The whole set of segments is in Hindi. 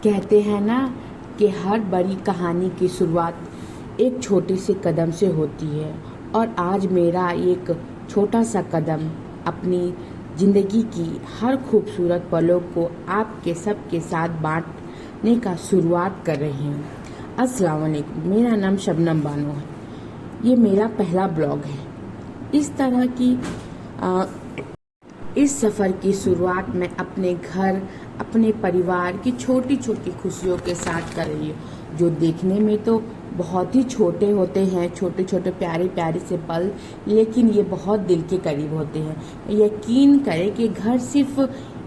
कहते हैं ना कि हर बड़ी कहानी की शुरुआत एक छोटे से कदम से होती है। और आज मेरा एक छोटा सा कदम अपनी ज़िंदगी की हर खूबसूरत पलों को आपके सबके साथ बांटने का शुरुआत कर रही हूँ। अस्सलाम वालेकुम, मेरा नाम शबनम बानो है। ये मेरा पहला ब्लॉग है। इस तरह की इस सफ़र की शुरुआत मैं अपने घर, अपने परिवार की छोटी छोटी खुशियों के साथ कर रही हूँ, जो देखने में तो बहुत ही छोटे होते हैं, छोटे छोटे प्यारे प्यारे से पल, लेकिन ये बहुत दिल के करीब होते हैं। यकीन करें कि घर सिर्फ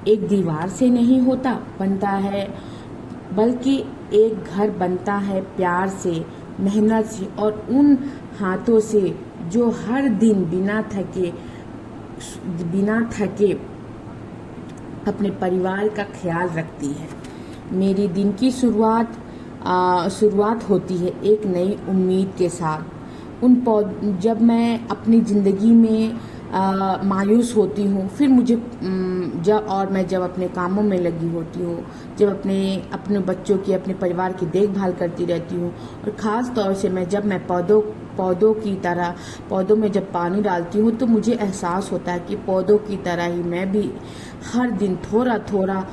एक दीवार से नहीं बनता है, बल्कि एक घर बनता है प्यार से, मेहनत से और उन हाथों से जो हर दिन बिना थके अपने परिवार का ख्याल रखती है। मेरी दिन की शुरुआत होती है एक नई उम्मीद के साथ। जब मैं अपनी ज़िंदगी में मायूस होती हूँ, फिर जब मैं अपने कामों में लगी होती हूँ, जब अपने बच्चों की, अपने परिवार की देखभाल करती रहती हूँ, और ख़ास तौर से जब मैं पौधों में जब पानी डालती हूँ, तो मुझे एहसास होता है कि पौधों की तरह ही मैं भी हर दिन थोड़ा थोड़ा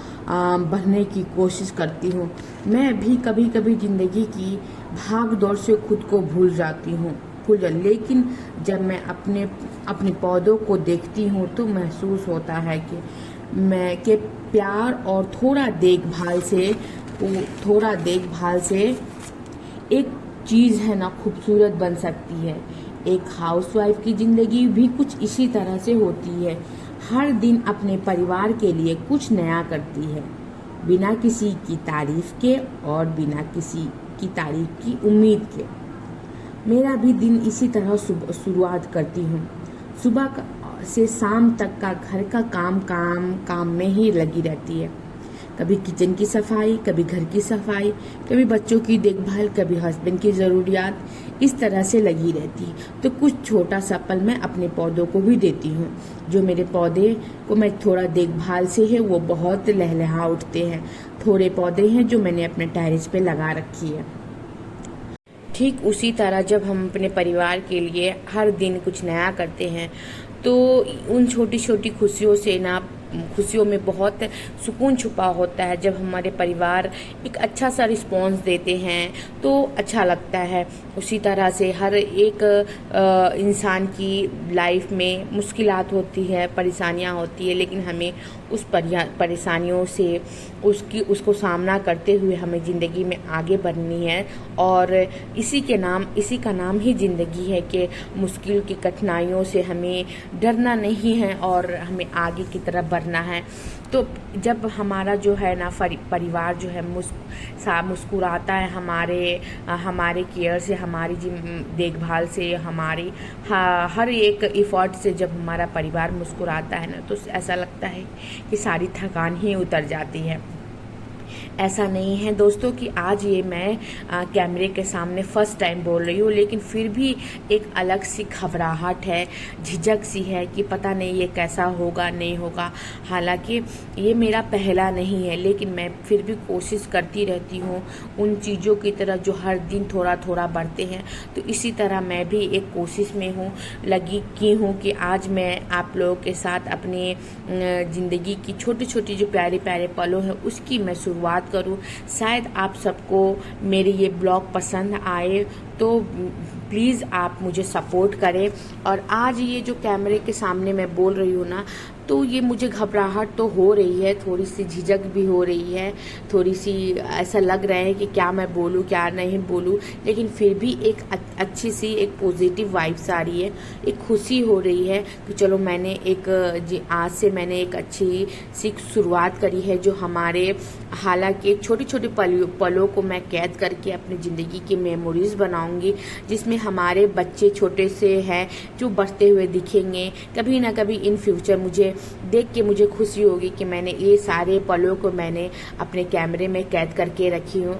बढ़ने की कोशिश करती हूँ। मैं भी कभी कभी ज़िंदगी की भाग दौड़ से खुद को भूल जाती हूँ, लेकिन जब मैं अपने पौधों को देखती हूँ तो महसूस होता है कि प्यार और थोड़ा देखभाल से एक चीज़ है ना खूबसूरत बन सकती है। एक हाउसवाइफ की ज़िंदगी भी कुछ इसी तरह से होती है। हर दिन अपने परिवार के लिए कुछ नया करती है, बिना किसी की तारीफ के और बिना किसी की तारीफ की उम्मीद के। मेरा भी दिन इसी तरह शुरुआत करती हूँ। सुबह से शाम तक का घर का काम में ही लगी रहती है। कभी किचन की सफाई, कभी घर की सफाई, कभी बच्चों की देखभाल, कभी हस्बैंड की ज़रूरियात, इस तरह से लगी रहती है। तो कुछ छोटा सा पल मैं अपने पौधों को भी देती हूँ। जो मेरे पौधे को मैं थोड़ा देखभाल से है वो बहुत लहलहा उठते हैं। थोड़े पौधे हैं जो मैंने अपने टेरेस पे लगा रखी है। ठीक उसी तरह जब हम अपने परिवार के लिए हर दिन कुछ नया करते हैं, तो उन छोटी छोटी खुशियों में बहुत सुकून छुपा होता है। जब हमारे परिवार एक अच्छा सा रिस्पॉन्स देते हैं तो अच्छा लगता है। उसी तरह से हर एक इंसान की लाइफ में मुश्किलात होती है, परेशानियां होती है, लेकिन हमें उस परेशानियों से उसको सामना करते हुए हमें ज़िंदगी में आगे बढ़नी है। और इसी का नाम ही ज़िंदगी है कि मुश्किल की कठिनाइयों से हमें डरना नहीं है और हमें आगे की तरफ बढ़ना है। तो जब हमारा जो है ना परिवार जो है मुस्कुराता है हमारे केयर से, हमारी देखभाल से, हमारी हर एक एफर्ट से, जब हमारा परिवार मुस्कुराता है ना, तो ऐसा लगता है कि सारी थकान ही उतर जाती है। ऐसा नहीं है दोस्तों कि आज ये मैं कैमरे के सामने फर्स्ट टाइम बोल रही हूँ, लेकिन फिर भी एक अलग सी घबराहट है, झिझक सी है कि पता नहीं ये कैसा होगा, नहीं होगा। हालांकि ये मेरा पहला नहीं है, लेकिन मैं फिर भी कोशिश करती रहती हूँ उन चीज़ों की तरह जो हर दिन थोड़ा थोड़ा बढ़ते हैं। तो इसी तरह मैं भी एक कोशिश में लगी हूँ कि आज मैं आप लोगों के साथ अपने ज़िंदगी की छोटी छोटी जो प्यारे प्यारे पलों हैं उसकी मैं शुरुआत करूं। शायद आप सबको मेरे ये ब्लॉग पसंद आए, तो प्लीज़ आप मुझे सपोर्ट करें। और आज ये जो कैमरे के सामने मैं बोल रही हूँ ना, तो ये मुझे घबराहट तो हो रही है, थोड़ी सी झिझक भी हो रही है, थोड़ी सी ऐसा लग रहा है कि क्या मैं बोलूँ क्या नहीं बोलूँ, लेकिन फिर भी एक अच्छी सी एक पॉजिटिव वाइब्स आ रही है, एक खुशी हो रही है कि चलो आज से मैंने एक अच्छी सी शुरुआत करी है, जो हमारे हालांकि छोटे छोटे पलों को मैं कैद करके अपनी ज़िंदगी की मेमोरीज बनाऊंगी, जिसमें हमारे बच्चे छोटे से हैं जो बढ़ते हुए दिखेंगे। कभी ना कभी इन फ्यूचर मुझे देख के मुझे खुशी होगी कि मैंने ये सारे पलों को मैंने अपने कैमरे में कैद करके रखी हूँ।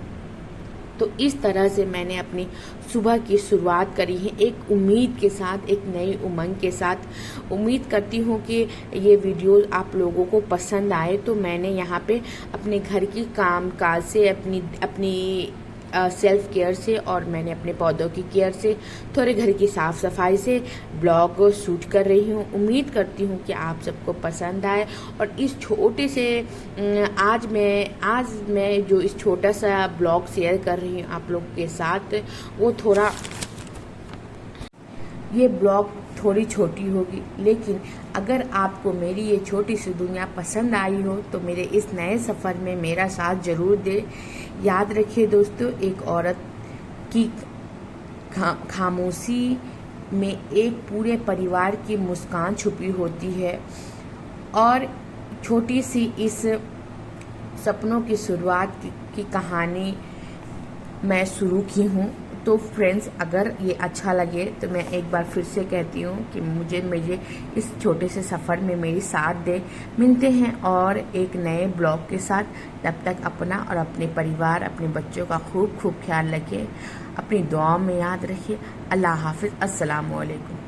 तो इस तरह से मैंने अपनी सुबह की शुरुआत करी है, एक उम्मीद के साथ, एक नई उमंग के साथ। उम्मीद करती हूँ कि ये वीडियो आप लोगों को पसंद आए। तो मैंने यहाँ पे अपने घर की काम काज से, अपनी सेल्फ केयर से, और मैंने अपने पौधों की केयर से, थोड़े घर की साफ़ सफाई से ब्लॉग शूट कर रही हूँ। उम्मीद करती हूँ कि आप सबको पसंद आए। और इस छोटे से आज मैं जो इस छोटा सा ब्लॉग शेयर कर रही हूँ आप लोग के साथ, वो थोड़ा, ये ब्लॉग थोड़ी छोटी होगी, लेकिन अगर आपको मेरी ये छोटी सी दुनिया पसंद आई हो तो मेरे इस नए सफ़र में मेरा साथ ज़रूर दे। याद रखिए दोस्तों, एक औरत की खामोशी में एक पूरे परिवार की मुस्कान छुपी होती है। और छोटी सी इस सपनों की शुरुआत की कहानी मैं शुरू की हूँ। तो फ्रेंड्स, अगर ये अच्छा लगे तो मैं एक बार फिर से कहती हूँ कि मुझे इस छोटे से सफ़र में मेरी साथ दे। मिलते हैं और एक नए ब्लॉग के साथ। तब तक अपना और अपने परिवार, अपने बच्चों का खूब खूब ख्याल रखिए। अपनी दुआओं में याद रखिए। अल्लाह हाफिज़। अस्सलाम वालेकुम।